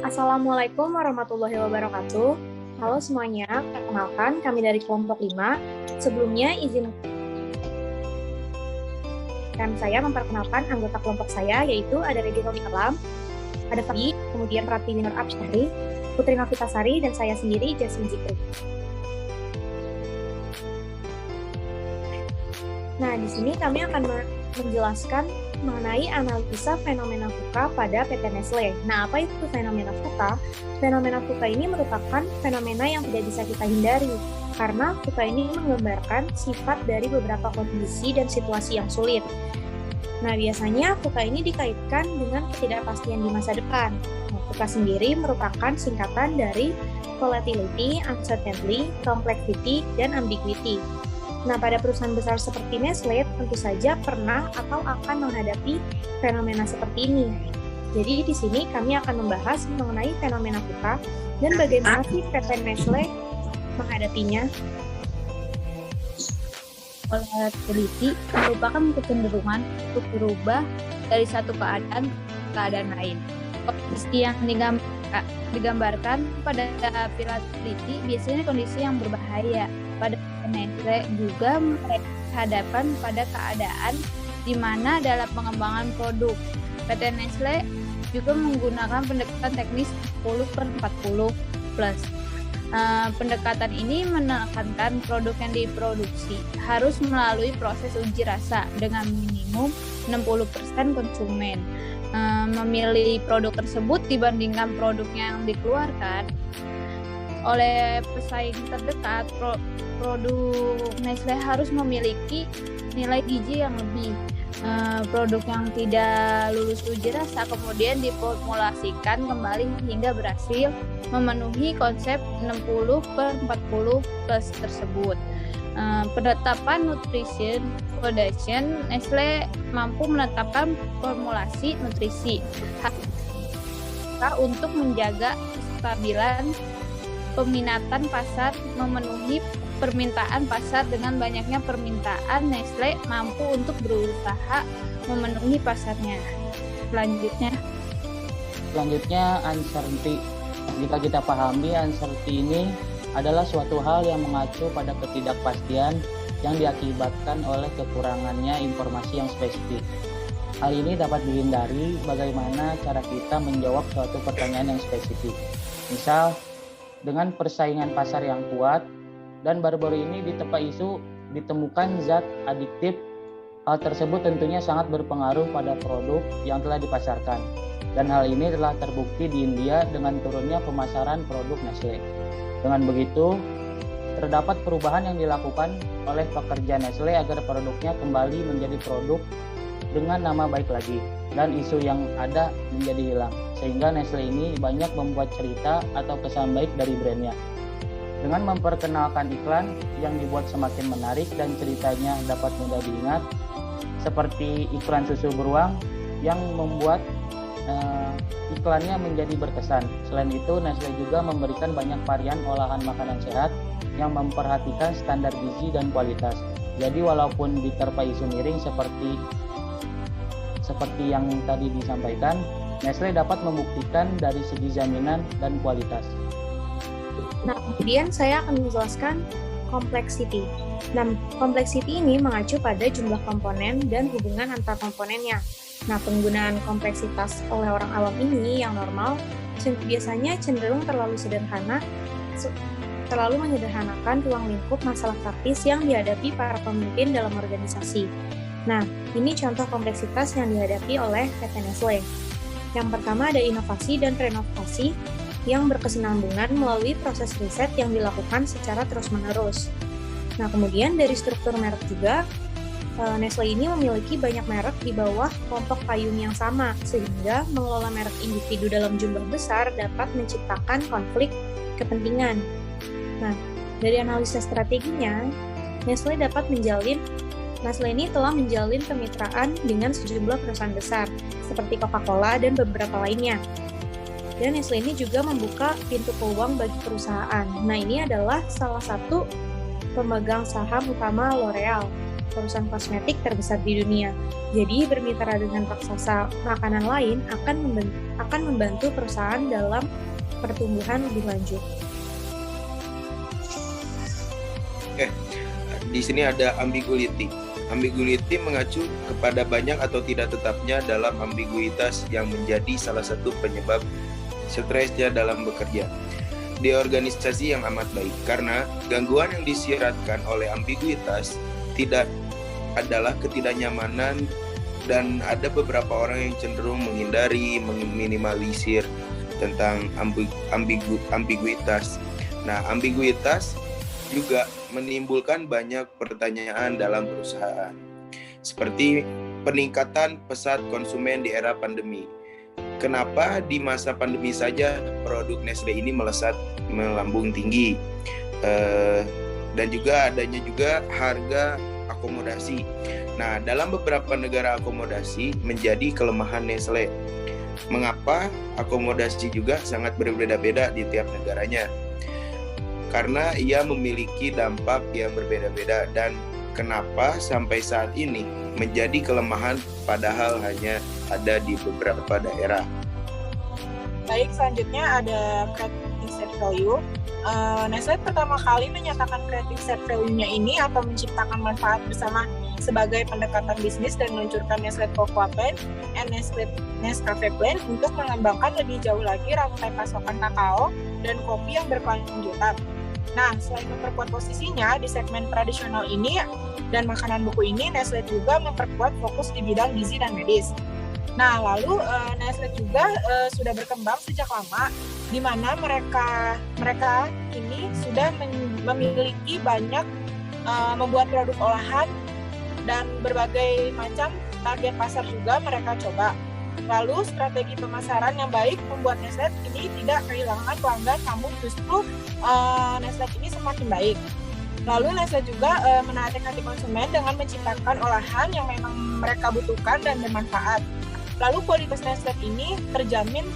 Assalamualaikum warahmatullahi wabarakatuh. Halo semuanya, perkenalkan kami dari kelompok 5. Sebelumnya izinkan saya memperkenalkan anggota kelompok saya, yaitu ada Regina Alam, ada Fabi, kemudian Pratiwi Nur Absyari, Putri Novitasari, dan saya sendiri, Jasmine Zikri. Nah, di sini kami akan menjelaskan mengenai analisa fenomena VUCA pada PT Nestle. Nah, apa itu fenomena VUCA? Fenomena VUCA ini merupakan fenomena yang tidak bisa kita hindari, karena VUCA ini menggambarkan sifat dari beberapa kondisi dan situasi yang sulit. Nah, biasanya VUCA ini dikaitkan dengan ketidakpastian di masa depan. Nah, VUCA sendiri merupakan singkatan dari volatility, uncertainty, complexity, dan ambiguity. Nah, pada perusahaan besar seperti Nestle, tentu saja pernah atau akan menghadapi fenomena seperti ini. Jadi, di sini kami akan membahas mengenai fenomena VUCA dan bagaimana sih PT Nestle menghadapinya. Volatility merupakan kecenderungan untuk berubah dari satu keadaan ke keadaan lain. Kondisi yang digambarkan pada volatility biasanya kondisi yang berbahaya. Pada Nestle juga berhadapan pada keadaan di mana dalam pengembangan produk PT Nestle juga menggunakan pendekatan teknis 10/40 plus. Pendekatan ini menekankan produk yang diproduksi harus melalui proses uji rasa dengan minimum 60% konsumen memilih produk tersebut dibandingkan produk yang dikeluarkan oleh pesaing terdekat. Produk Nestle harus memiliki nilai gizi yang lebih. Produk yang tidak lulus uji rasa kemudian diformulasikan kembali hingga berhasil memenuhi konsep 60/40 plus tersebut. Penetapan nutrition foundation, Nestle mampu menetapkan formulasi nutrisi untuk menjaga kestabilan peminatan pasar, memenuhi permintaan pasar. Dengan banyaknya permintaan, Nestle mampu untuk berusaha memenuhi pasarnya. Selanjutnya uncertainty. Jika kita pahami, uncertainty ini adalah suatu hal yang mengacu pada ketidakpastian yang diakibatkan oleh kekurangannya informasi yang spesifik. Hal ini dapat dihindari bagaimana cara kita menjawab suatu pertanyaan yang spesifik. Misal, dengan persaingan pasar yang kuat, dan baru-baru ini diterpa isu ditemukan zat adiktif. Hal tersebut tentunya sangat berpengaruh pada produk yang telah dipasarkan. Dan hal ini telah terbukti di India dengan turunnya pemasaran produk Nestle. Dengan begitu, terdapat perubahan yang dilakukan oleh pekerja Nestle agar produknya kembali menjadi produk dengan nama baik lagi, dan isu yang ada menjadi hilang. Sehingga Nestle ini banyak membuat cerita atau kesan baik dari brandnya. Dengan memperkenalkan iklan yang dibuat semakin menarik dan ceritanya dapat mudah diingat, seperti iklan susu beruang yang membuat iklannya menjadi berkesan. Selain itu, Nestle juga memberikan banyak varian olahan makanan sehat yang memperhatikan standar gizi dan kualitas. Jadi walaupun diterpa isu miring seperti yang tadi disampaikan, Nestle dapat membuktikan dari segi jaminan dan kualitas. Nah, kemudian saya akan menjelaskan complexity. Nah, complexity ini mengacu pada jumlah komponen dan hubungan antar komponennya. Nah, penggunaan kompleksitas oleh orang awam ini yang normal biasanya cenderung terlalu menyederhanakan ruang lingkup masalah praktis yang dihadapi para pemimpin dalam organisasi. Nah, ini contoh kompleksitas yang dihadapi oleh PT Nestle. Yang pertama ada inovasi dan renovasi yang berkesinambungan melalui proses riset yang dilakukan secara terus-menerus. Nah, kemudian dari struktur merek juga, Nestle ini memiliki banyak merek di bawah kelompok payung yang sama, sehingga mengelola merek individu dalam jumlah besar dapat menciptakan konflik kepentingan. Nah, dari analisis strateginya, Nestle ini telah menjalin kemitraan dengan sejumlah perusahaan besar, seperti Coca-Cola dan beberapa lainnya. Dan Nestle ini juga membuka pintu peluang bagi perusahaan. Nah, ini adalah salah satu pemegang saham utama L'Oreal. perusahaan kosmetik terbesar di dunia. Jadi, bermitra dengan raksasa makanan lain akan membantu perusahaan dalam pertumbuhan lebih lanjut. Di sini ada ambiguity. Ambiguity mengacu kepada banyak atau tidak tetapnya dalam ambiguitas yang menjadi salah satu penyebab stresnya dalam bekerja di organisasi yang amat baik, karena gangguan yang disyaratkan oleh ambiguitas tidak adalah ketidaknyamanan, dan ada beberapa orang yang cenderung menghindari, meminimalisir tentang ambiguitas. Nah, ambiguitas juga menimbulkan banyak pertanyaan dalam perusahaan, seperti peningkatan pesat konsumen di era pandemi. Kenapa di masa pandemi saja produk Nestle ini melambung tinggi? Dan juga adanya juga harga akomodasi. Nah, dalam beberapa negara akomodasi menjadi kelemahan Nestle. Mengapa akomodasi juga sangat berbeda-beda di tiap negaranya? Karena ia memiliki dampak yang berbeda-beda, dan kenapa sampai saat ini menjadi kelemahan padahal hanya ada di beberapa daerah. Baik, selanjutnya ada creating set value. Nestle pertama kali menyatakan creating set value-nya ini atau menciptakan manfaat bersama sebagai pendekatan bisnis dan meluncurkan Nestle Cocoa Plan and Nescafe Plan untuk mengembangkan lebih jauh lagi rantai pasokan kakao dan kopi yang berkelanjutan. Nah, selain memperkuat posisinya di segmen tradisional ini dan makanan beku ini, Nestle juga memperkuat fokus di bidang gizi dan medis. Nah, lalu Nestle juga sudah berkembang sejak lama, di mana mereka ini sudah memiliki banyak membuat produk olahan dan berbagai macam target pasar juga mereka coba. Lalu strategi pemasaran yang baik membuat Nestle ini tidak kehilangan pelanggan, namun justru Nestle ini semakin baik. Lalu Nestle juga menarik hati konsumen dengan menciptakan olahan yang memang mereka butuhkan dan bermanfaat. Lalu kualitas Nestle ini terjamin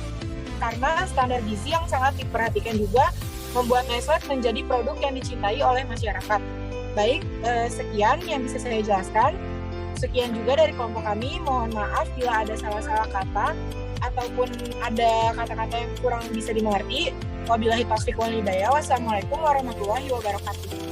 karena standar gizi yang sangat diperhatikan juga membuat Nestle menjadi produk yang dicintai oleh masyarakat. Baik, sekian yang bisa saya jelaskan. Sekian juga dari kelompok kami. Mohon maaf bila ada salah-salah kata ataupun ada kata-kata yang kurang bisa dimengerti. Wabillahi taufiq wal hidayah. Wassalamualaikum warahmatullahi wabarakatuh.